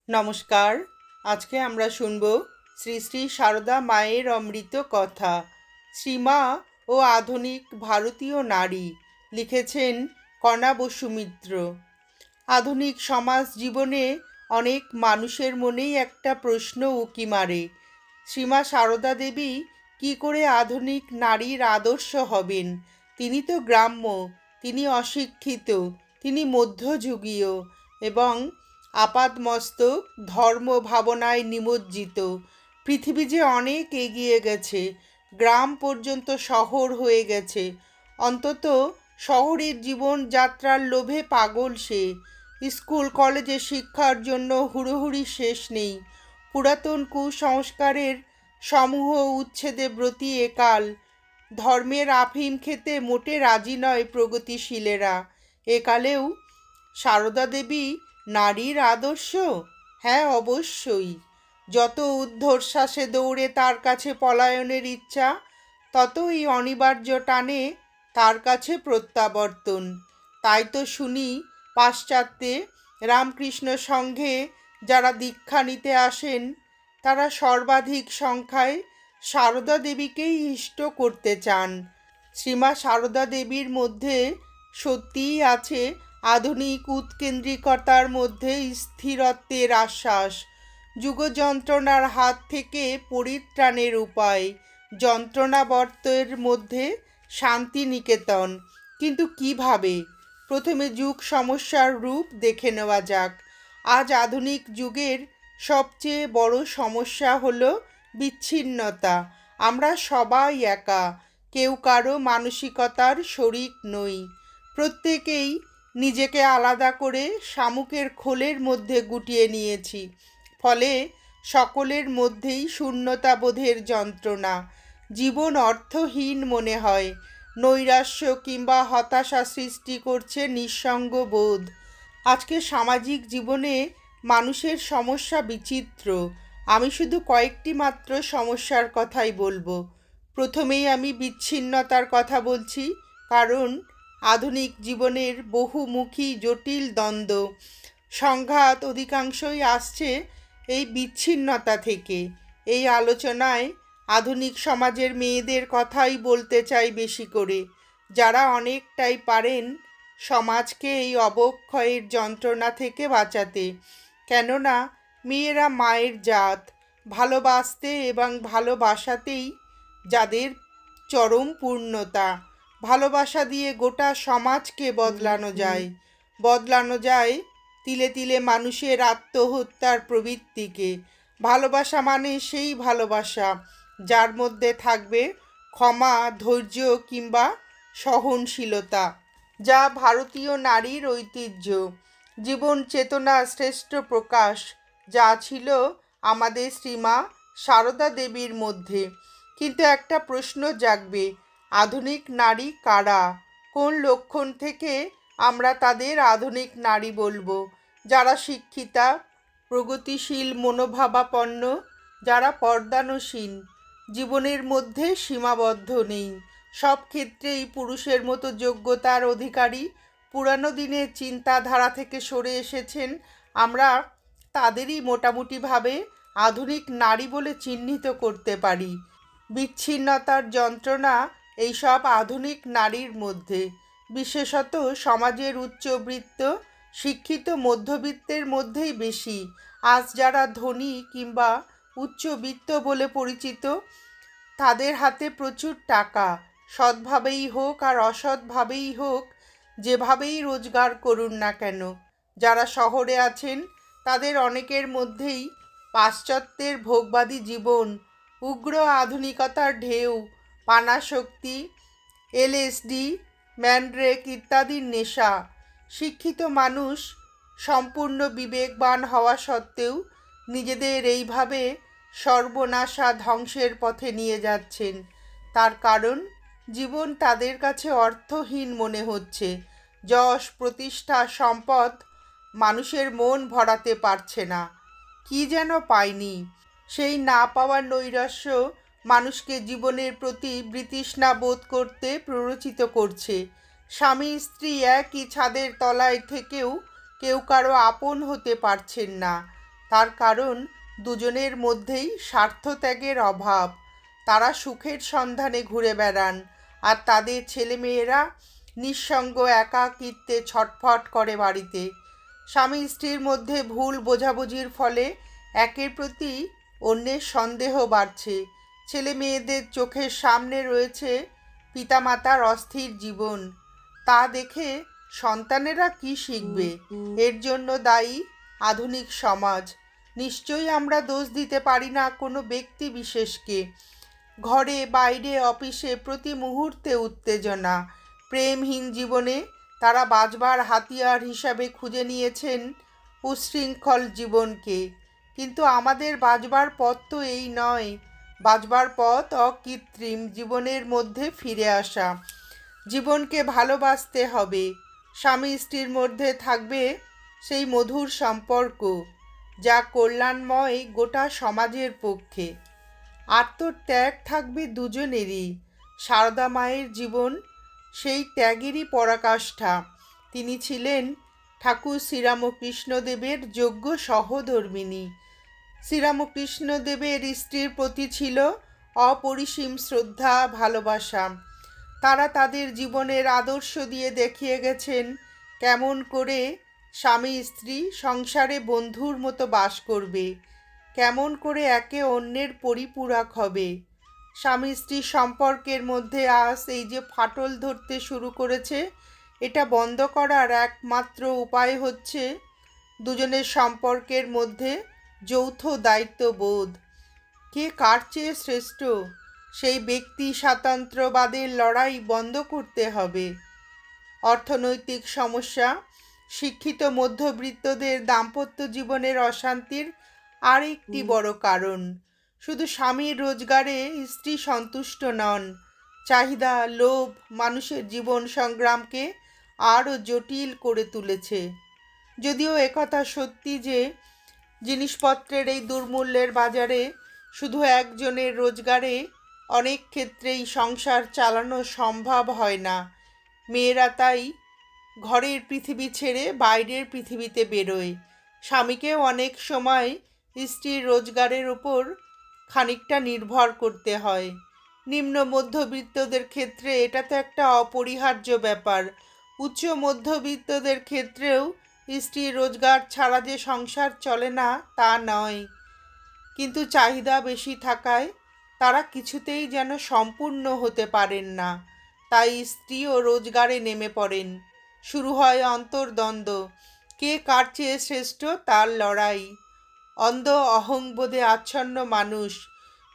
নমস্কার। আজকে আমরা শুনব শ্রী শ্রী সারদা মায়ের অমৃত কথা। শ্রীমা ও আধুনিক ভারতীয় নারী, লিখেছেন কণা বসু মিত্র। আধুনিক সমাজ জীবনে অনেক মানুষের মনেই একটা প্রশ্ন উকি মারে, শ্রীমা সারদা দেবী কি করে আধুনিক নারীর আদর্শ হবেন? তিনি তো গ্রাম্য, তিনি অশিক্ষিত, তিনি মধ্যযুগীয় এবং আপাদমস্তক ধর্ম ভাবনায় নিমজ্জিত। পৃথিবী যে অনেক এগিয়ে গেছে, গ্রাম পর্যন্ত শহর হয়ে গেছে। অন্তত শহরের জীবনযাত্রার লোভে পাগল সে। স্কুল কলেজে শিক্ষার জন্য হুড়োহুড়ি শেষ নেই। পুরাতন কুসংস্কারের সমূহ উচ্ছেদে ব্রতী একাল। ধর্মের আফিম খেতে মোটে রাজি নয় প্রগতিশীলেরা। একালেও সারদা দেবী নারীর আদর্শ? হ্যাঁ, অবশ্যই। যত ঊর্ধ্বশ্বাসে দৌড়ে তার কাছে পলায়নের ইচ্ছা, ততই অনিবার্য টানে তার কাছে প্রত্যাবর্তন। তাই তো শুনি পাশ্চাত্যে রামকৃষ্ণ সংঘে যারা দীক্ষা নিতে আসেন, তারা সর্বাধিক সংখ্যায় সারদা দেবীকেই ইষ্ট করতে চান। শ্রীমা সারদা দেবীর মধ্যে সত্যিই আছে আধুনিক উৎকেন্দ্রিকতার মধ্যে স্থিরত্বের আশ্বাস, যুগযন্ত্রণার হাত থেকে পরিত্রাণের উপায়, যন্ত্রণাবর্তের মধ্যে শান্তি নিকেতন। কিন্তু কিভাবে? প্রথমে যুগ সমস্যার রূপ দেখে নেওয়া যাক। আজ আধুনিক যুগের সবচেয়ে বড় সমস্যা হলো বিচ্ছিন্নতা। আমরা সবাই একা, কেউ কারো মানসিকতার শরিক নই। প্রত্যেকেই নিজেকে আলাদা করে শামুকের খোলের মধ্যে গুটিয়ে নিয়েছি। ফলে সকলের মধ্যেই শূন্যতাবোধের যন্ত্রণা। জীবন অর্থহীন মনে হয়। নৈরাশ্য কিংবা হতাশা সৃষ্টি করছে নিঃসঙ্গ বোধ। আজকে সামাজিক জীবনে মানুষের সমস্যা বিচিত্র। আমি শুধু কয়েকটি মাত্র সমস্যার কথাই বলবো। প্রথমেই আমি বিচ্ছিন্নতার কথা বলছি, কারণ আধুনিক জীবনের বহুমুখী জটিল দ্বন্দ্ব, সংঘাত অধিকাংশই আসছে এই বিচ্ছিন্নতা থেকে। এই আলোচনায় আধুনিক সমাজের মেয়েদের কথাই বলতে চাই বেশি করে, যারা অনেকটাই পারেন সমাজকে এই অবক্ষয়ের যন্ত্রণা থেকে বাঁচাতে। কেননা মেয়েরা মায়ের জাত, ভালোবাসতে এবং ভালোবাসাতেই যাদের চরম পূর্ণতা। ভালোবাসা দিয়ে গোটা সমাজকে বদলানো যায় তিলে তিলে মানুষের আত্মহত্যার প্রবৃত্তিকে। ভালোবাসা মানে সেই ভালোবাসা যার মধ্যে থাকবে ক্ষমা, ধৈর্য কিংবা সহনশীলতা, যা ভারতীয় নারীর ঐতিহ্য, জীবন চেতনার শ্রেষ্ঠ প্রকাশ, যা ছিল আমাদের শ্রীমা সারদা দেবীর মধ্যে। কিন্তু একটা প্রশ্ন জাগবে, আধুনিক নারী কারা? কোন লক্ষণ থেকে আমরা তাদের আধুনিক নারী বলবো? যারা শিক্ষিতা, প্রগতিশীল মনোভাবাপন্ন, যারা পর্দানসীন, জীবনের মধ্যে সীমাবদ্ধ নেই, সব ক্ষেত্রেই পুরুষের মতো যোগ্যতার অধিকারী, পুরানো দিনের চিন্তাধারা থেকে সরে এসেছেন। আমরা তাদেরই মোটামুটিভাবে আধুনিক নারী বলে চিহ্নিত করতে পারি। বিচ্ছিন্নতার যন্ত্রণা এইসব আধুনিক নারীর মধ্যে, বিশেষত সমাজের উচ্চবিত্ত শিক্ষিত মধ্যবিত্তের মধ্যেই বেশি। আজ যারা ধনী কিংবা উচ্চবিত্ত বলে পরিচিত, তাদের হাতে প্রচুর টাকা। সৎভাবেই হোক আর অসৎভাবেই হোক, যেভাবেই রোজগার করুন না কেন, যারা শহরে আছেন তাদের অনেকের মধ্যেই পাশ্চাত্যের ভোগবাদী জীবন, উগ্র আধুনিকতার ঢেউ, পানাশক্তি, এলএসডি, ম্যান্ড্রেক ইত্যাদির নেশা। শিক্ষিত মানুষ সম্পূর্ণ বিবেকবান হওয়া সত্ত্বেও নিজেদের এইভাবে সর্বনাশা ধ্বংসের পথে নিয়ে যাচ্ছেন। তার কারণ জীবন তাদের কাছে অর্থহীন মনে হচ্ছে। যশ, প্রতিষ্ঠা, সম্পদ মানুষের মন ভরাতে পারছে না। কি যেন পায়নি, সেই না পাওয়ার নৈরাশ্য মানুষকে জীবনের প্রতি বিতৃষ্ণা বোধ করতে প্ররোচিত করছে। স্বামী স্ত্রী একই ছাদের তলায় থেকেও কেউ কারো আপন হতে পারছেন না। তার কারণ দুজনের মধ্যেই স্বার্থত্যাগের অভাব। তারা সুখের সন্ধানে ঘুরে বেড়ান, আর তাদের ছেলেমেয়েরা নিঃসঙ্গ একাকিত্বে ছটফট করে বাড়িতে। স্বামী স্ত্রীর মধ্যে ভুল বোঝাবুঝির ফলে একের প্রতি অন্যের সন্দেহ বাড়ছে। ছেলে মেয়েদের চোখের সামনে রয়েছে পিতামাতার অস্থির জীবন। তা দেখে সন্তানেরা কি শিখবে? এর জন্য দায়ী আধুনিক সমাজ। নিশ্চয়ই আমরা দোষ দিতে পারি না কোনো ব্যক্তি বিশেষকে। ঘরে বাইরে অফিসে প্রতি মুহূর্তে উত্তেজনা। প্রেমহীন জীবনে তারা বাঁচবার হাতিয়ার হিসাবে খুঁজে নিয়েছেন উচ্ছৃঙ্খল জীবনকে। কিন্তু আমাদের বাঁচবার পথ তো এই নয়। বাঁচবার পথ অকৃত্রিম জীবনের মধ্যে ফিরে আসা। জীবনকে ভালোবাসতে হবে। স্বামী স্ত্রীর মধ্যে থাকবে সেই মধুর সম্পর্ক, যা কল্যাণময় গোটা সমাজের পক্ষে। আত্মত্যাগ থাকবে দুজনেরই। সারদা মায়ের জীবন সেই ত্যাগেরই পরাকাষ্ঠা। তিনি ছিলেন ঠাকুর শ্রীরামকৃষ্ণদেবের যোগ্য সহধর্মিণী। শ্রীরামকৃষ্ণদেবের স্ত্রীর প্রতি ছিল অপরিসীম শ্রদ্ধা, ভালোবাসা। তারা তাদের জীবনের আদর্শ দিয়ে দেখিয়ে গেছেন কেমন করে স্বামী স্ত্রী সংসারে বন্ধুর মতো বাস করবে, কেমন করে একে অন্যের পরিপূরক হবে। স্বামী স্ত্রী সম্পর্কের মধ্যে আজ এই যে ফাটল ধরতে শুরু করেছে, এটা বন্ধ করার একমাত্র উপায় হচ্ছে দুজনের সম্পর্কের মধ্যে যৌথ দায়িত্ববোধ। কে কার চেয়ে শ্রেষ্ঠ, সেই ব্যক্তি স্বাতন্ত্র্যবাদের লড়াই বন্ধ করতে হবে। অর্থনৈতিক সমস্যা শিক্ষিত মধ্যবিত্তদের দাম্পত্য জীবনের অশান্তির আরেকটি বড় কারণ। শুধু স্বামীর রোজগারে স্ত্রী সন্তুষ্ট নন। চাহিদা, লোভ মানুষের জীবন সংগ্রামকে আরও জটিল করে তুলেছে। যদিও একথা সত্যি যে জিনিসপত্রের এই দুর্মূল্যের বাজারে শুধু একজনের রোজগারে অনেক ক্ষেত্রেই সংসার চালানো সম্ভব হয় না। মেয়েরা তাই ঘরের পৃথিবী ছেড়ে বাইরের পৃথিবীতে বেরোয়। স্বামীকেও অনেক সময় স্ত্রীর রোজগারের ওপর খানিকটা নির্ভর করতে হয়। নিম্ন মধ্যবিত্তদের ক্ষেত্রে এটা তো একটা অপরিহার্য ব্যাপার। উচ্চ মধ্যবিত্তদের ক্ষেত্রেও স্ত্রীর রোজগার ছাড়া যে সংসার চলে না তা নয়, কিন্তু চাহিদা বেশি থাকায় তারা কিছুতেই যেন সম্পূর্ণ হতে পারেন না। তাই স্ত্রীও রোজগারে নেমে পড়েন। শুরু হয় অন্তর্দ্বন্দ্ব। কে কার চেয়ে শ্রেষ্ঠ তার লড়াই। অন্ধ অহংবোধে আচ্ছন্ন মানুষ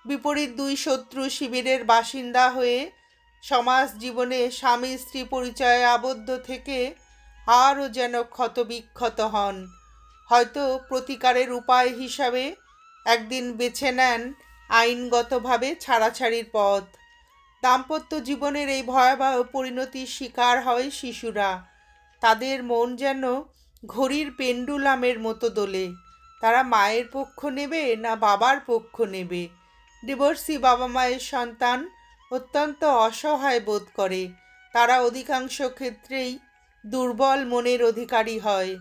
বিপরীত দুই শত্রু শিবিরের বাসিন্দা হয়ে সমাজ জীবনে স্বামী স্ত্রী পরিচয়ে আবদ্ধ থেকে আরও যেন ক্ষতবিক্ষত হন। হয়তো প্রতিকারের উপায় হিসাবে একদিন বেছে নেন আইনগতভাবে ছাড়াছাড়ির পথ। দাম্পত্য জীবনের এই ভয়াবহ পরিণতির শিকার হয় শিশুরা। তাদের মন যেন ঘড়ির পেন্ডুলামের মতো দোলে। তারা মায়ের পক্ষ নেবে না বাবার পক্ষ নেবে। ডিভোর্সি বাবা মায়ের সন্তান অত্যন্ত অসহায় বোধ করে। তারা অধিকাংশ ক্ষেত্রেই দুর্বল মনের অধিকারী হয়।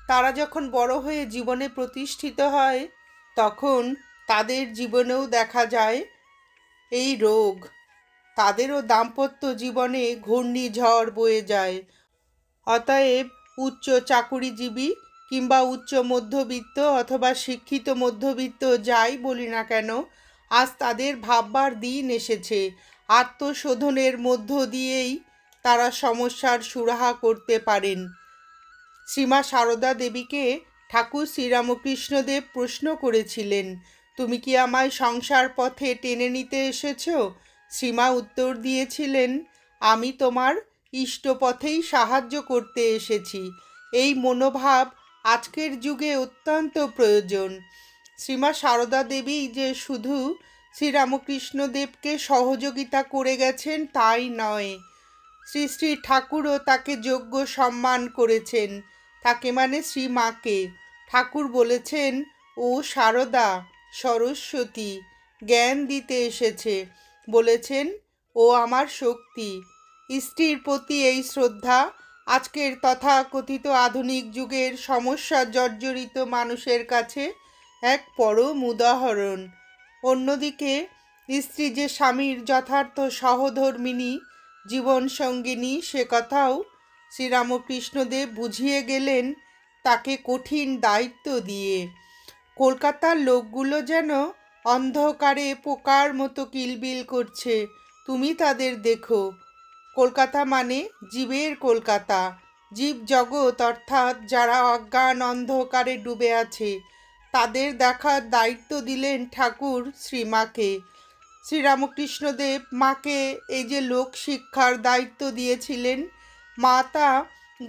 তারা যখন বড় হয়ে জীবনে প্রতিষ্ঠিত হয়, তখন তাদের জীবনেও দেখা যায় এই রোগ। তাদেরও দাম্পত্য জীবনে ঘূর্ণিঝড় বয়ে যায়। অতএব উচ্চ চাকুরিজীবী কিংবা উচ্চ মধ্যবিত্ত অথবা শিক্ষিত মধ্যবিত্ত যাই বলি না কেন, আজ তাদের ভাববার দিন এসেছে। আত্মশোধনের মধ্য দিয়েই তারা সমস্যার সুরাহা করতে পারেন। শ্রীমা সারদা দেবীকে ঠাকুর শ্রীরামকৃষ্ণদেব প্রশ্ন করেছিলেন, তুমি কি আমায় সংসার পথে টেনে নিতে এসেছ? শ্রীমা উত্তর দিয়েছিলেন, আমি তোমার ইষ্টপথেই সাহায্য করতে এসেছি। এই মনোভাব আজকের যুগে অত্যন্ত প্রয়োজন। শ্রীমা সারদা দেবী যে শুধু শ্রীরামকৃষ্ণদেবকে সহযোগিতা করে গেছেন তাই নয়, শ্রী শ্রী ঠাকুরও তাকে যোগ্য সম্মান করেছেন। তাকে মানে শ্রীমাকে। ঠাকুর বলেছেন, ও সারদা সরস্বতী জ্ঞান দিতে এসেছে। বলেছেন, ও আমার শক্তি। স্ত্রীর প্রতি এই শ্রদ্ধা আজকের তথাকথিত আধুনিক যুগের সমস্যা জর্জরিত মানুষের কাছে এক পরম উদাহরণ। অন্যদিকে স্ত্রী যে স্বামীর যথার্থ সহধর্মিণী, জীবনসঙ্গিনী, সে কথাও শ্রীরামকৃষ্ণদেব বুঝিয়ে গেলেন তাকে কঠিন দায়িত্ব দিয়ে। কলকাতার লোকগুলো যেন অন্ধকারে পোকার মতো কিলবিল করছে, তুমি তাদের দেখো। কলকাতা মানে জীবের কলকাতা, জীব জগৎ, অর্থাৎ যারা অজ্ঞান অন্ধকারে ডুবে আছে, তাদের দেখার দায়িত্ব দিলেন ঠাকুর শ্রীমাকে। শ্রীরামকৃষ্ণদেব মাকে এই যে লোক শিক্ষার দায়িত্ব দিয়েছিলেন, মা তা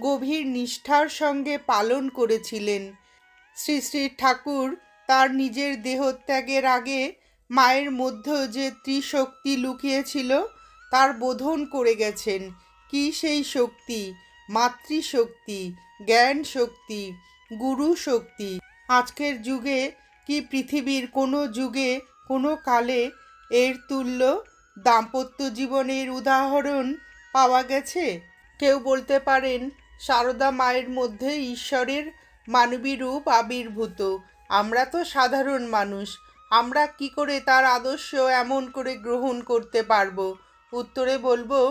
গভীর নিষ্ঠার সঙ্গে পালন করেছিলেন। শ্রী শ্রী ঠাকুর তার নিজের দেহত্যাগের আগে মায়ের মধ্যে যে ত্রিশক্তি লুকিয়েছিল তার বোধন করে গেছেন। কি সেই শক্তি? মাতৃশক্তি, জ্ঞান শক্তি, গুরু শক্তি। আজকের যুগে কি পৃথিবীর কোনো যুগে কোনো কালে এর তুল্য দাম্পত্য জীবনের উদাহরণ পাওয়া গেছে? কেউ বলতে পারেন সারদা মায়ের মধ্যে ঈশ্বরের মানবী রূপ আবির্ভূত। আমরা তো সাধারণ মানুষ, আমরা কি করে তার আদর্শ এমন করে গ্রহণ করতে পারবো? উত্তরে বলবো,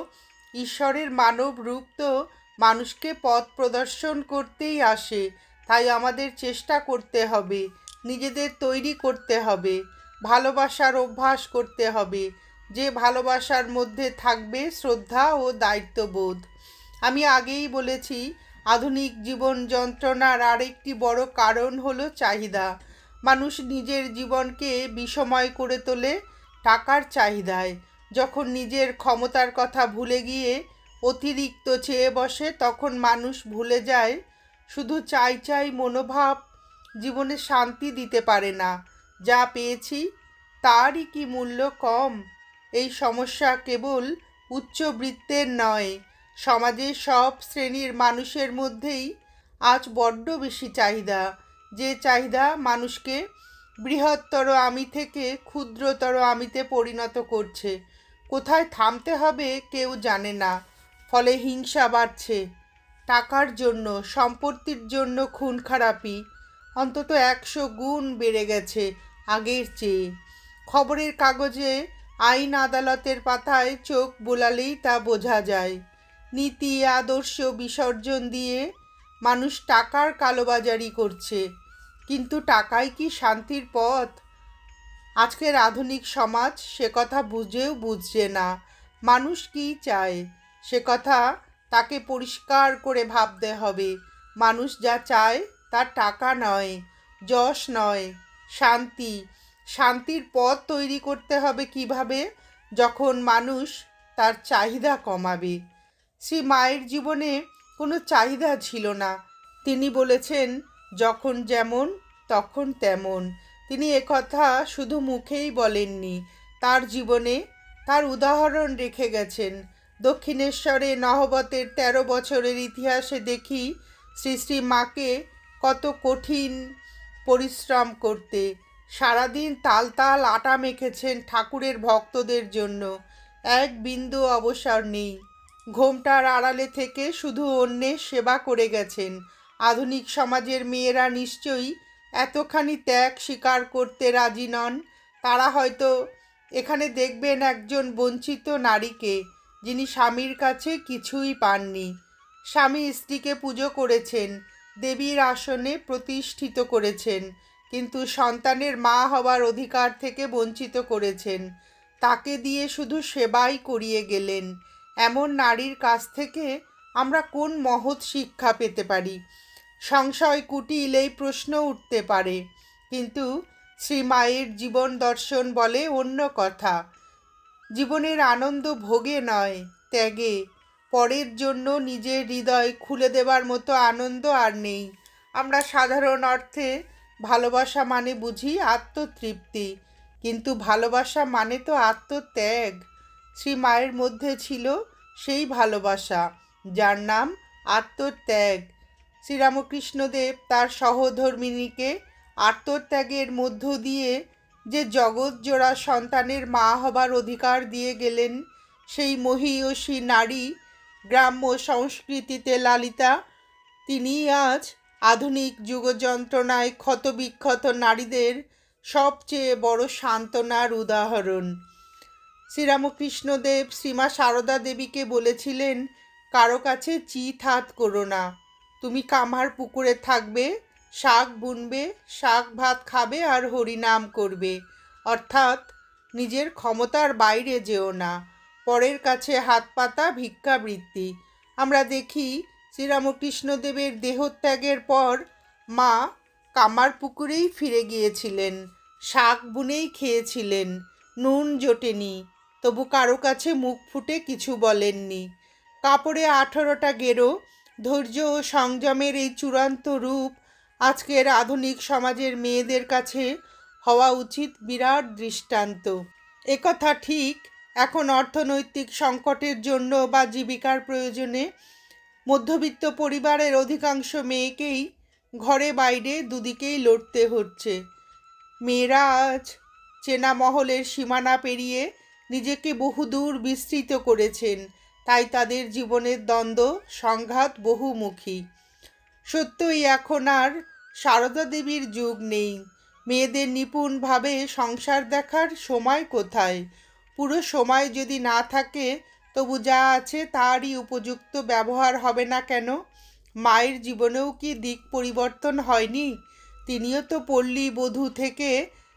ঈশ্বরের মানব রূপ তো মানুষকে পথ প্রদর্শন করতেই আসে। তাই আমাদের চেষ্টা করতে হবে, নিজেদের তৈরি করতে হবে, ভালোবাসার অভ্যাস করতে হবে, যে ভালোবাসার মধ্যে থাকবে শ্রদ্ধা ও দায়িত্ববোধ। আমি আগেই বলেছি, আধুনিক জীবন যন্ত্রণার আরেকটি বড় কারণ হলো চাহিদা। মানুষ নিজের জীবনকে বিষময় করে তোলে টাকার চাহিদায়। যখন নিজের ক্ষমতার কথা ভুলে গিয়ে অতিরিক্ত চেয়ে বসে, তখন মানুষ ভুলে যায় শুধু চাই চাই মনোভাব জীবনে শান্তি দিতে পারে না। যা পেয়েছি তারই কি মূল্য কম? এই সমস্যা কেবল উচ্চবৃত্তের নয়, সমাজের সব শ্রেণীর মানুষের মধ্যেই আজ বড্ড বেশি চাহিদা। যে চাহিদা মানুষকে বৃহত্তর আমি থেকে ক্ষুদ্রতর আমিতে পরিণত করছে। কোথায় থামতে হবে কেউ জানে না। ফলে হিংসা বাড়ছে। টাকার জন্য, সম্পত্তির জন্য খুন খারাপি অন্তত 100 গুণ বেড়ে গেছে আগের চেয়ে। খবরের কাগজে, আইন আদালতের পাতায় চোখ বোলালেই তা বোঝা যায়। নীতি আদর্শ বিসর্জন দিয়ে মানুষ টাকার কালোবাজারি করছে। কিন্তু টাকাই কি শান্তির পথ? আজকের আধুনিক সমাজ সে কথা বুঝেও বুঝছে না। মানুষ কী চায় সে কথা তাকে পরিষ্কার করে ভাবতে হবে। মানুষ যা চায় তার টাকা নয়, যশ নয়, শান্তি। শান্তির পথ তৈরি করতে হবে কিভাবে? যখন মানুষ তার চাহিদা কমাবে। শ্রী মায়ের জীবনে কোনো চাহিদা ছিল না। তিনি বলেছেন, যখন যেমন তখন তেমন। তিনি একথা শুধু মুখেই বলেননি, তার জীবনে তার উদাহরণ রেখে গেছেন। দক্ষিণেশ্বরে নহবতের 13 বছরের ইতিহাসে দেখি শ্রী শ্রী মাকে কত কঠিন পরিশ্রম করতে। সারাদিন তাল তাল আটা মেখেছেন ঠাকুরের ভক্তদের জন্য। এক বিন্দু অবসর নেই। ঘোমটার আড়ালে থেকে শুধু অন্যের সেবা করে গেছেন। আধুনিক সমাজের মেয়েরা নিশ্চয়ই এতখানি ত্যাগ স্বীকার করতে রাজি নন। তারা হয়তো এখানে দেখবেন একজন বঞ্চিত নারীকে, যিনি স্বামীর কাছে কিছুই পাননি। স্বামী স্ত্রীকে পুজো করেছেন, দেবীর আসনে প্রতিষ্ঠিত করেছেন, কিন্তু সন্তানের মা হবার অধিকার থেকে বঞ্চিত করেছেন। তাকে দিয়ে শুধু সেবাই করিয়ে গেলেন। এমন নারীর কাছ থেকে আমরা কোন মহৎ শিক্ষা পেতে পারি? সংশয় কুটিল এই প্রশ্ন উঠতে পারে, কিন্তু শ্রীমায়ের জীবন দর্শন বলে অন্য কথা। জীবনের আনন্দ ভোগে নয়, ত্যাগে। পরের জন্য নিজের হৃদয় খুলে দেবার মতো আনন্দ আর নেই। আমরা সাধারণ অর্থে ভালোবাসা মানে বুঝি আত্মতৃপ্তি, কিন্তু ভালোবাসা মানে তো আত্মত্যাগ। শ্রী মায়ের মধ্যে ছিল সেই ভালোবাসা, যার নাম আত্মত্যাগ। শ্রীরামকৃষ্ণদেব তার সহধর্মিণীকে আত্মত্যাগের মধ্য দিয়ে যে জগৎজোড়া সন্তানের মা হবার অধিকার দিয়ে গেলেন, সেই মহীয়সী নারী, গ্রাম্য সংস্কৃতিতে লালিতা, তিনি আজ আধুনিক যুগযন্ত্রণায় ক্ষতবিক্ষত নারীদের সবচেয়ে বড় সান্ত্বনার উদাহরণ। শ্রীরামকৃষ্ণদেব শ্রীমা সারদা দেবীকে বলেছিলেন, কারো কাছে চিত হাত করো না, তুমি কামার পুকুরে থাকবে, শাক বুনবে, শাক ভাত খাবে আর হরিনাম করবে, অর্থাৎ নিজের ক্ষমতার বাইরে যেও না, পরের কাছে হাত পাতা ভিক্ষাবৃত্তি। আমরা দেখি শ্রীরামকৃষ্ণদেবের দেহত্যাগের পর মা কামার পুকুরেই ফিরে গিয়েছিলেন, শাক বুনেই খেয়েছিলেন, নুন জোটেনি, তবু কারো কাছে মুখ ফুটে কিছু বলেননি। কাপড়ে 18টা গেরো, ধৈর্য ও সংযমের এই চূড়ান্ত রূপ আজকের আধুনিক সমাজের মেয়েদের কাছে হওয়া উচিত বিরাট দৃষ্টান্ত। একথা ঠিক, এখন অর্থনৈতিক সংকটের জন্য বা জীবিকার প্রয়োজনে মধ্যবিত্ত পরিবারের অধিকাংশ মেয়েকেই ঘরে বাইরে দুদিকেই লড়তে হচ্ছে। মেয়েরা আজ চেনা মহলের সীমানা পেরিয়ে নিজেকে বহুদূর বিস্তৃত করেছেন, তাই তাদের জীবনের দ্বন্দ্ব সংঘাত বহুমুখী। সত্যই এখন আর সারদা দেবীর যুগ নেই। মেয়েদের নিপুণভাবে সংসার দেখার সময় কোথায়? পুরো সময় যদি না থাকে, তবু যা আছে তারই উপযুক্ত ব্যবহার হবে না কেন? মায়ের জীবনেও কি দিক পরিবর্তন হয়নি? তিনিও তো পল্লী বধূ থেকে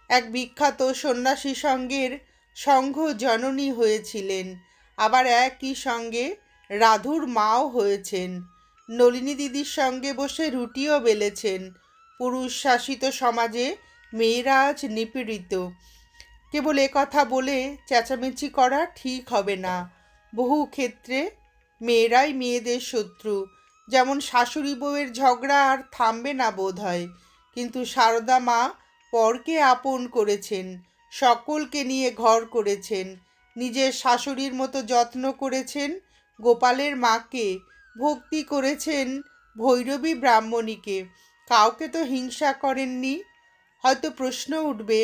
এক বিখ্যাত সন্ন্যাসী সঙ্গের সংঘ জননী হয়েছিলেন, আবার একই সঙ্গে রাধুর মাও হয়েছেন। নলিনী দিদির সঙ্গে বসে রুটিও বেলেছেন। পুরুষ শাসিত সমাজে মেয়েরা আজ নিপীড়িত। কেবল কথা বলে চেঁচামেচি করা ঠিক হবে না। বহু ক্ষেত্রে মেয়েরাই মেয়েদের শত্রু। যেমন শাশুড়ি বউয়ের ঝগড়া আর থামবে না বোধ হয়, কিন্তু সারদা মা পরকে আপন করেছেন, সকলকে নিয়ে ঘর করেছেন, নিজের শাশুড়ির মতো যত্ন করেছেন গোপালের মাকে, ভক্তি করেছেন ভৈরবী ব্রাহ্মণীকে, কাউকে তো হিংসা করেননি। হয়তো প্রশ্ন উঠবে,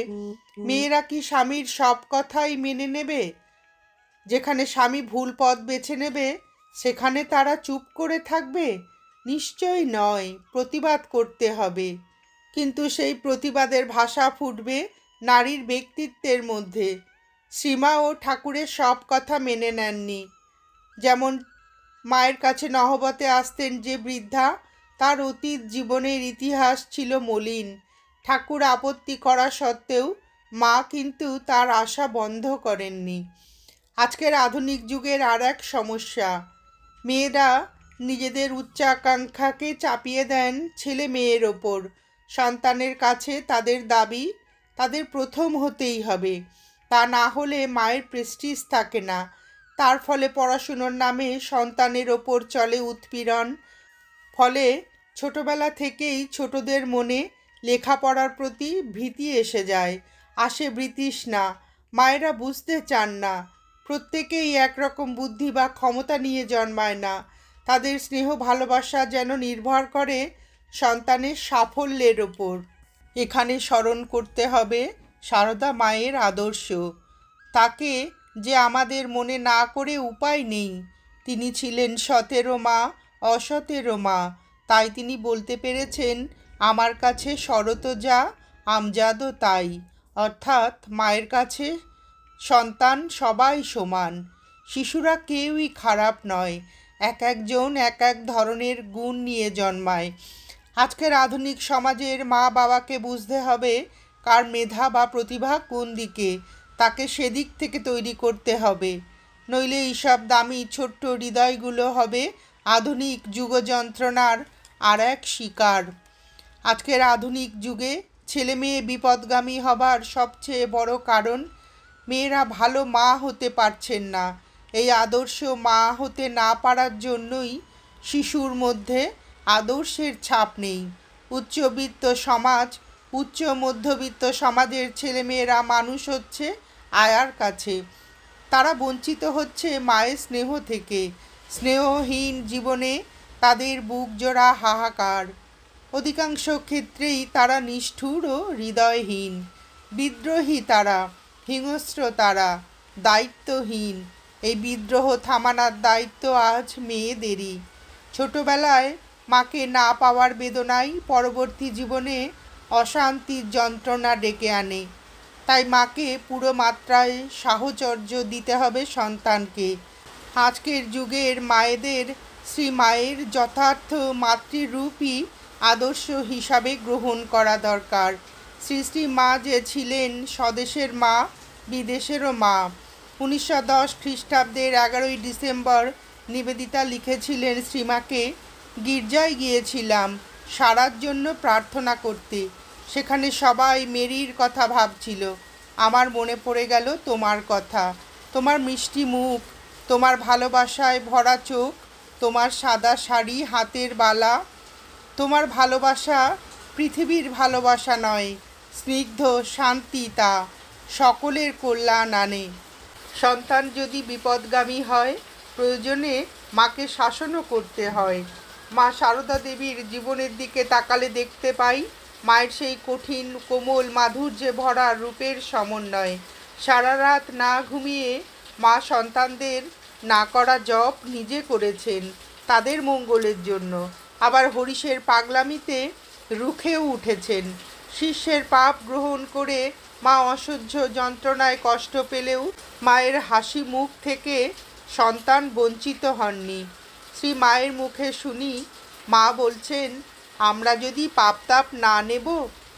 মেয়েরা কি স্বামীর সব কথাই মেনে নেবে? যেখানে স্বামী ভুল পথ বেছে নেবে সেখানে তারা চুপ করে থাকবে? নিশ্চয়ই নয়, প্রতিবাদ করতে হবে। কিন্তু সেই প্রতিবাদের ভাষা ফুটবে নারীর ব্যক্তিত্বের মধ্যে। শ্রীমা ও ঠাকুরের সব কথা মেনে নেননি। যেমন মায়ের কাছে নহবতে আসতেন যে বৃদ্ধা, তার অতীত জীবনের ইতিহাস ছিল মলিন। ঠাকুর আপত্তি করা সত্ত্বেও মা কিন্তু তার আশা বন্ধ করেননি। আজকের আধুনিক যুগের আর এক সমস্যা, মেয়েরা নিজেদের উচ্চাকাঙ্ক্ষাকে চাপিয়ে দেন ছেলে মেয়ের ওপর। সন্তানের কাছে তাদের দাবি তাদের প্রথম হতেই হবে, তা না হলে মায়ের প্রেস্টিজ থাকে না। তার ফলে পড়াশুনোর নামে সন্তানের ওপর চলে উৎপীড়ন। ফলে ছোটবেলা থেকেই ছোটদের মনে লেখাপড়ার প্রতি ভীতি এসে যায়, আসে বিতৃষ্ণা। মায়েরা বুঝতে চান না, প্রত্যেকেই একরকম বুদ্ধি বা ক্ষমতা নিয়ে জন্মায় না। তাদের স্নেহ ভালোবাসা যেন নির্ভর করে সন্তানের সাফল্যের ওপর। এখানে স্মরণ করতে হবে সারদা মায়ের আদর্শ। তাকে যে আমাদের মনে না করে উপায় নেই। তিনি ছিলেন সতেরো মা, অসতেরো মা, তাই তিনি বলতে পেরেছেন, আমার কাছে শরত যা, আমজাদও তাই। অর্থাৎ মায়ের কাছে সন্তান সবাই সমান। শিশুরা কেউই খারাপ নয়, এক একজন এক এক ধরনের গুণ নিয়ে জন্মায়। আজকের আধুনিক সমাজের মা বাবাকে বুঝতে হবে কার মেধা বা প্রতিভা কোন দিকে, তাকে সেদিক থেকে তৈরি করতে হবে। নইলে এইসব দামি ছোট্ট হৃদয়গুলো হবে আধুনিক যুগযন্ত্রণার আর এক শিকার। আজকের আধুনিক যুগে ছেলে মেয়ে বিপদগামী হবার সবচেয়ে বড় কারণ, মেয়েরা ভালো মা হতে পারছেন না। এই আদর্শ মা হতে না পারার জন্যই শিশুর মধ্যে আদর্শের ছাপ নেই। উচ্চবিত্ত সমাজ, উচ্চ মধ্যবিত্ত সমাজের ছেলেমেয়েরা মানুষ হচ্ছে আয়ার কাছে। তারা বঞ্চিত হচ্ছে মায়ের স্নেহ থেকে। স্নেহহীন জীবনে তাদের বুকজোড়া হাহাকার। অধিকাংশ ক্ষেত্রেই তারা নিষ্ঠুর ও হৃদয়হীন। বিদ্রোহী তারা, হিংস্র তারা, দায়িত্বহীন। এই বিদ্রোহ থামানোর দায়িত্ব আজ মেয়েদেরই। ছোটবেলায় মাকে না পাওয়ার বেদনাই পরবর্তী জীবনে অশান্তির যন্ত্রণা ডেকে আনে। তাই মাকে পুরো মাত্রায় সাহচর্য দিতে হবে সন্তানকে। আজকের যুগের মায়েদের শ্রীমায়ের যথার্থ মাতৃরূপই আদর্শ হিসাবে গ্রহণ করা দরকার। শ্রী শ্রী মা যে ছিলেন স্বদেশের মা, বিদেশেরও মা। 1910 খ্রিস্টাব্দের 11ই ডিসেম্বর নিবেদিতা লিখেছিলেন, শ্রীমাকে গির্জায় গিয়েছিলাম সারার জন্য প্রার্থনা করতে। সেখানে সবাই মেরির কথা ভাবছিল। আমার মনে পড়ে গেল তোমার কথা, তোমার মিষ্টি মুখ, তোমার ভালোবাসায় ভরা চোখ, তোমার সাদা শাড়ি, হাতের বালা। তোমার ভালোবাসা পৃথিবীর ভালোবাসা নয়, স্নিগ্ধ শান্তি তা, সকলের কল্যাণ আনে। সন্তান যদি বিপদগামী হয়, প্রয়োজনে মাকে শাসনও করতে হয়। মা সারদা দেবীর জীবনের দিকে তাকালে দেখতে পাই মায়ের সেই কঠিন কোমল মাধুর্যে ভরা রূপের সমন্বয়। সারা রাত না ঘুমিয়ে মা সন্তানদের না করা জপ নিজে করেছেন তাদের মঙ্গলের জন্য। আবার হরিশের পাগলামিতে রুখেও উঠেছেন। শিষ্যের পাপ গ্রহণ করে মা অসহ্য যন্ত্রণায় কষ্ট পেলেও মায়ের হাসি মুখ থেকে সন্তান বঞ্চিত হননি। শ্রী মায়ের মুখে শুনি মা বলছেন, আমরা যদি পাপতাপ না নেব,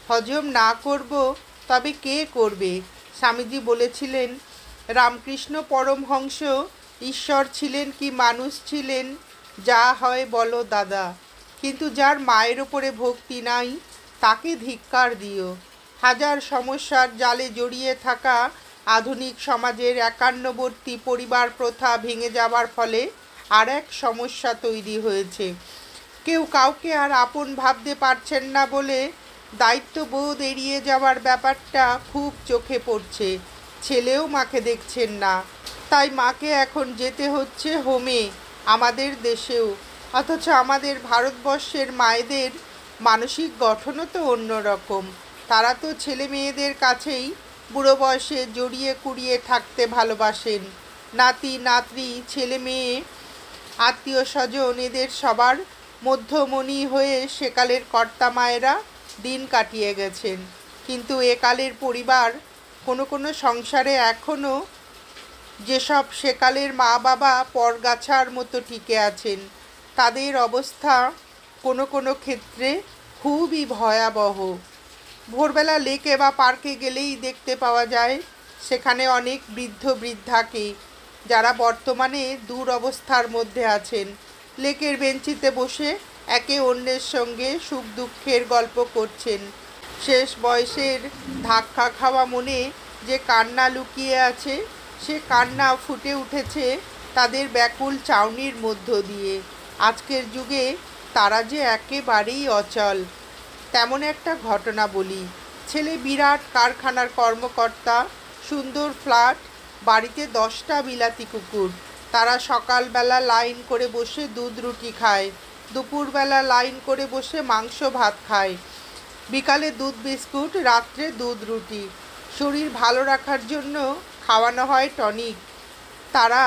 হজম না করব, তবে কে করবে? স্বামীজি বলেছিলেন, রামকৃষ্ণ পরমহংস ঈশ্বর ছিলেন কি মানুষ ছিলেন, যা হয় বলো দাদা, কিন্তু যার মায়ের ওপরে ভক্তি নাই তাকে ধিক্কার দিও। হাজার সমস্যার জালে জড়িয়ে থাকা আধুনিক সমাজের একান্নবর্তী পরিবার প্রথা ভেঙে যাওয়ার ফলে আর এক সমস্যা তৈরি হয়েছে। কেউ কাউকে আর আপন ভাবতে পারছেন না বলে দায়িত্ববোধ এড়িয়ে যাওয়ার ব্যাপারটা খুব চোখে পড়ছে। ছেলেও মাকে দেখছেন না, তাই মাকে এখন যেতে হচ্ছে হোমে, আমাদের দেশেও। অথচ আমাদের ভারতবর্ষের মায়েদের মানসিক গঠনও তো অন্যরকম। তারা তো ছেলে মেয়েদের কাছেই বুড়ো বয়সে জড়িয়ে কুড়িয়ে থাকতে ভালোবাসেন। নাতি নাতনি, ছেলে মেয়ে, আত্মীয় স্বজন, এদের সবার মধ্যমণি হয়ে সেকালের কর্তা মায়েরা দিন কাটিয়ে গেছেন। কিন্তু একালের পরিবার, কোনো সংসারে এখনও যেসব সেকালের মা বাবা পরগাছার মতো টিকে আছেন, তাদের অবস্থা কোনো ক্ষেত্রে খুবই ভয়াবহ। ভোরবেলা লেকে বা পার্কে গেলেই দেখতে পাওয়া যায় সেখানে অনেক বৃদ্ধ বৃদ্ধাকে, যারা বর্তমানে দুরবস্থার মধ্যে আছেন। লেকের বেঞ্চিতে বসে একে অন্যের সঙ্গে সুখ দুঃখের গল্প করছেন। শেষ বয়সের ধাক্কা খাওয়া মনে যে কান্না লুকিয়ে আছে, সে কান্না ফুটে উঠেছে তাদের ব্যাকুল চাউনির মধ্য দিয়ে। আজকের যুগে তারা যে একেবারেই অচল। তেমন একটা ঘটনা বলি। ছেলে বিরাট কারখানার কর্মকর্তা, সুন্দর ফ্ল্যাট, বাড়িতে 10টা বিলাতি কুকুর। তারা সকালবেলা লাইন করে বসে দুধ রুটি খায়, দুপুরবেলা লাইন করে বসে মাংস ভাত খায়, বিকালে দুধ বিস্কুট, রাত্রে দুধ রুটি। শরীর ভালো রাখার জন্য খাওয়ানো হয় টনিক। তারা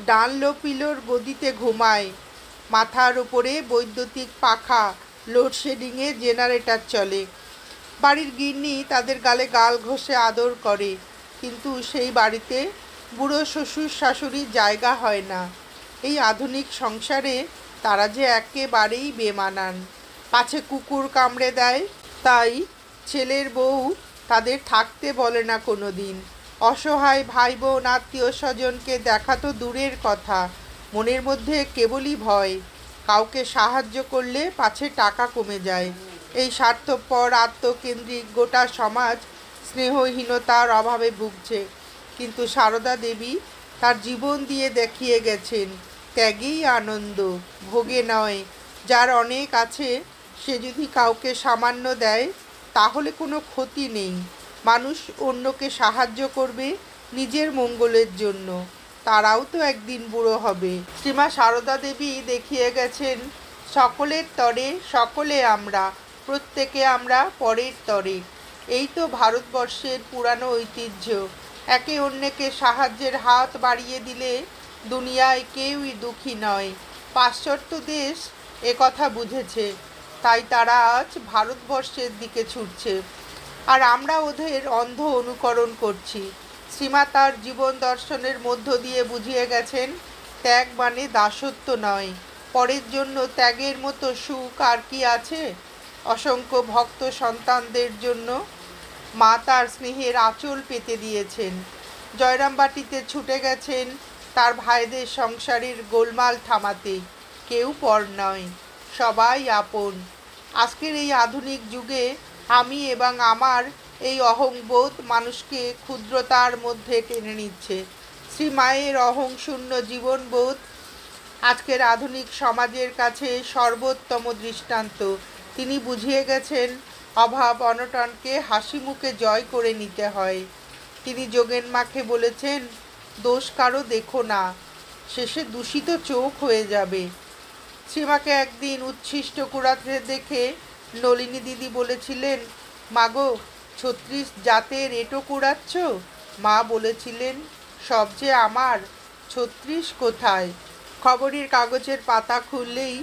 ডানলোপিলোর গদিতে ঘুমায়। মাথার উপরে বৈদ্যুতিক পাখা, লোডশেডিংয়ে জেনারেটর চলে। বাড়ির গিন্নি তাদের গালে গাল ঘষে আদর করে, কিন্তু সেই বাড়িতে বুড়ো শ্বশুর শাশুড়ির জায়গা হয় না। এই আধুনিক সংসারে তারা যে একেবারেই বেমানান। পাছে কুকুর কামড়ে দেয়, তাই ছেলের বউ তাদের থাকতে বলে না কোনো দিন। অসহায় ভাই বোন, আত্মীয় স্বজনকে দেখা তো দূরের কথা, মনের মধ্যে কেবলই ভয়, কাউকে সাহায্য করলে পাছে টাকা কমে যায়। এই স্বার্থপর আত্মকেন্দ্রিক গোটা সমাজ স্নেহহীনতার অভাবে ভুগছে। কিন্তু সারদা দেবী তার জীবন দিয়ে দেখিয়ে গেছেন, ত্যাগেই আনন্দ, ভোগে নয়। যার অনেক আছে সে যদি কাউকে সামান্য দেয় তাহলে কোনো ক্ষতি নেই। মানুষ অন্যকে সাহায্য করবে নিজের মঙ্গলের জন্য, তারাও তো একদিন বুড়ো হবে। শ্রীমা সারদা দেবী দেখিয়ে গেছেন, সকলের তরে সকলে আমরা, প্রত্যেকে আমরা পরের তরে। এই তো ভারতবর্ষের পুরানো ঐতিহ্য। একে অন্যকে সাহায্যের হাত বাড়িয়ে দিলে দুনিয়ায় কেউই দুঃখী নয়। পাশ্চাত্য দেশ এ কথা বুঝেছে, তাই তারা আজ ভারতবর্ষের দিকে ছুটছে, আর আমরা ওদের অন্ধ অনুকরণ করছি। শ্রীমা তার জীবন দর্শনের মধ্য দিয়ে বুঝিয়ে গেছেন, ত্যাগ মানে দাসত্ব নয়। পরের জন্য ত্যাগের মতো সুখ আর কি আছে? অসংখ্য ভক্ত সন্তানদের জন্য মা তার স্নেহের আঁচল পেতে দিয়েছেন। জয়রামবাটিতে ছুটে গেছেন তার ভাইদের সংসারের গোলমাল থামাতে। কেউ পর নয়, সবাই আপন। আজকের এই আধুনিক যুগে আমি এবং আমার এই অহংবোধ মানুষকে ক্ষুদ্রতার মধ্যে টেনে নিচ্ছে। শ্রী মায়ের অহংশূন্য জীবনবোধ আজকের আধুনিক সমাজের কাছে সর্বোত্তম দৃষ্টান্ত। তিনি বুঝিয়ে গেছেন, অভাব অনটনকে হাসি মুখে জয় করে নিতে হয়। তিনি যোগেন মাকে বলেছেন, দোষ কারো দেখো না, শেষে দূষিত চোখ হয়ে যাবে। শ্রীমাকে একদিন উচ্ছিষ্ট কুড়াতে দেখে নলিনী দিদি বলেছিলেন, মাগো, ৩৬ জাতের এঁটো কুড়াচ্ছ? মা বলেছিলেন, সব যে আমার, ৩৬ কোথায়? খবরের কাগজের পাতা খুললেই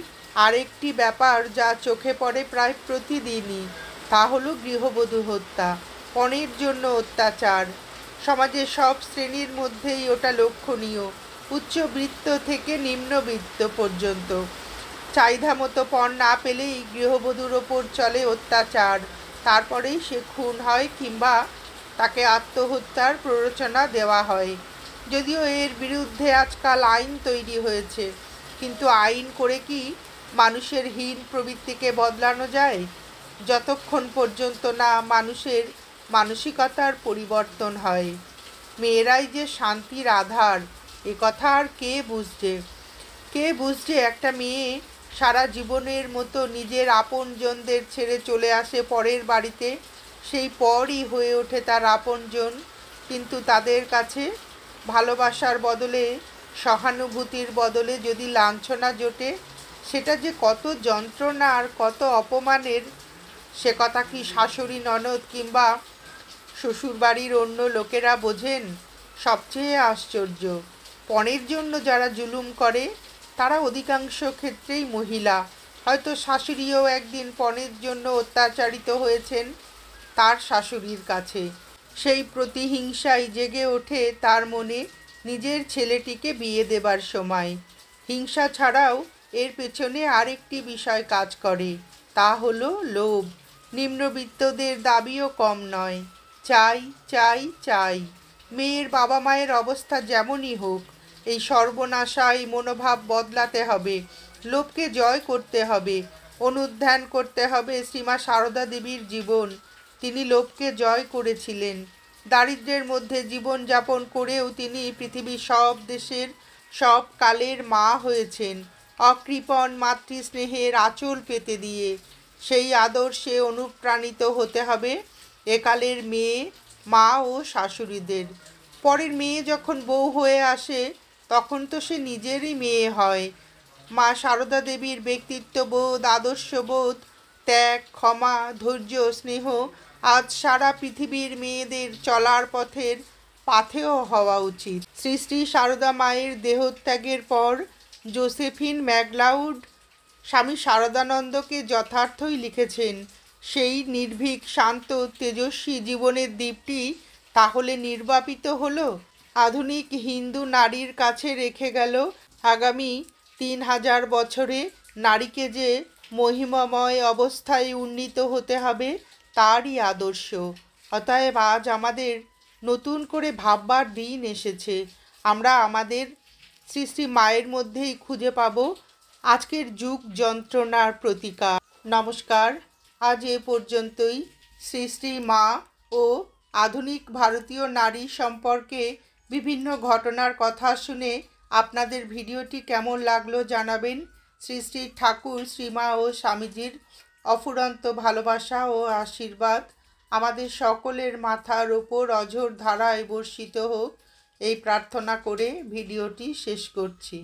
আরেকটি ব্যাপার যা চোখে পড়ে প্রায় প্রতিদিনই, তা হলো গৃহবধূ হত্যা, পণের জন্য অত্যাচার। সমাজের সব শ্রেণীর মধ্যেই ওটা লক্ষণীয়, উচ্চবিত্ত থেকে নিম্নবিত্ত পর্যন্ত। চাহিদা মতো পণ না পেলেই গৃহবধূর ওপর চলে অত্যাচার, তারপরেই সে খুন হয় কিংবা তাকে আত্মহত্যার প্ররোচনা দেওয়া হয়। যদিও এর বিরুদ্ধে আজকাল আইন তৈরি হয়েছে, কিন্তু আইন করে কি মানুষের হীন প্রবৃত্তিকে বদলানো যায়? যতক্ষণ পর্যন্ত না মানুষের মানসিকতার পরিবর্তন হয়। মেয়েরাই যে শান্তির আধার, এ কথা আর কে বুঝছে একটা মেয়ে সারা জীবনের মতো নিজের আপনজনদের ছেড়ে চলে আসে পরের বাড়িতে, সেই পরই হয়ে ওঠে তার আপনজন। কিন্তু তাদের কাছে ভালোবাসার বদলে, সহানুভূতির বদলে যদি লাঞ্ছনা জোটে, সেটা যে কত যন্ত্রণা আর কত অপমানের, সে কথা কি শাশুড়ি ননদ কিংবা শ্বশুরবাড়ির অন্য লোকেরা বোঝেন? সবচেয়ে আশ্চর্য, পণের জন্য যারা জুলুম করে তারা অধিকাংশ ক্ষেত্রেই মহিলা। হয়তো শাশুড়িও একদিন পণের জন্য অত্যাচারিত হয়েছেন তার শাশুড়ির কাছে। সেই প্রতিহিংসাই জেগে ওঠে তার মনে নিজের ছেলেটিকে বিয়ে দেবার সময়। হিংসা ছাড়াও এর পেছনে আরেকটি বিষয় কাজ করে, তা হলো লোভ। নিম্নবিত্তদের দাবিও কম নয়, চাই চাই চাই। মেয়ের বাবা মায়ের অবস্থা যেমনই হোক, এই সর্বনাশায় মনোভাব বদলাতে হবে, লোভকে জয় করতে হবে। অনুধ্যান করতে হবে শ্রীমা সারদা দেবীর জীবন। তিনি লোভকে জয় করেছিলেন। দারিদ্র্যের মধ্যে জীবনযাপন করেও তিনি পৃথিবীর সব দেশের সব কালের মা হয়েছেন, অকৃপণ মাতৃস্নেহের আঁচল পেতে দিয়ে। সেই আদর্শে অনুপ্রাণিত হতে হবে একালের মেয়ে, মা ও শাশুড়িদের। পরের মেয়ে যখন বউ হয়ে আসে, তখন তো সে নিজেরই মেয়ে হয়। মা সারদা দেবীর ব্যক্তিত্ববোধ, আদর্শবোধ, ত্যাগ, ক্ষমা, ধৈর্য, স্নেহ আজ সারা পৃথিবীর মেয়েদের চলার পথের পাথেয় হওয়া উচিত। শ্রী শ্রী সারদা মায়ের দেহত্যাগের পর জোসেফিন ম্যাকলাউড স্বামী সারদানন্দকে যথার্থই লিখেছেন, সেই নির্ভীক, শান্ত, তেজস্বী জীবনের দ্বীপটি তাহলে নির্বাপিত হলো। আধুনিক হিন্দু নারীর কাছে রেখে গেল আগামী 3000 বছরে নারীকে যে মহিমাময় অবস্থায় উন্নীত হতে হবে তারই আদর্শ। অতএব আজ আমাদের নতুন করে ভাববার দিন এসেছে। আমরা আমাদের শ্রী শ্রী মায়ের মধ্যেই খুঁজে পাব আজকের যুগ যন্ত্রণার প্রতিকার। নমস্কার, আজ এ পর্যন্তই। শ্রী শ্রী মা ও আধুনিক ভারতীয় নারী সম্পর্কে বিভিন্ন ঘটনার কথা শুনে আপনাদের ভিডিওটি কেমন লাগলো জানাবেন। শ্রী শ্রী ঠাকুর, শ্রীমা ও স্বামীজির অফুরন্ত ভালোবাসা ও আশীর্বাদ আমাদের সকলের মাথার ওপর অঝোর ধারায় বর্ষিত হোক, এই প্রার্থনা করে ভিডিওটি শেষ করছি।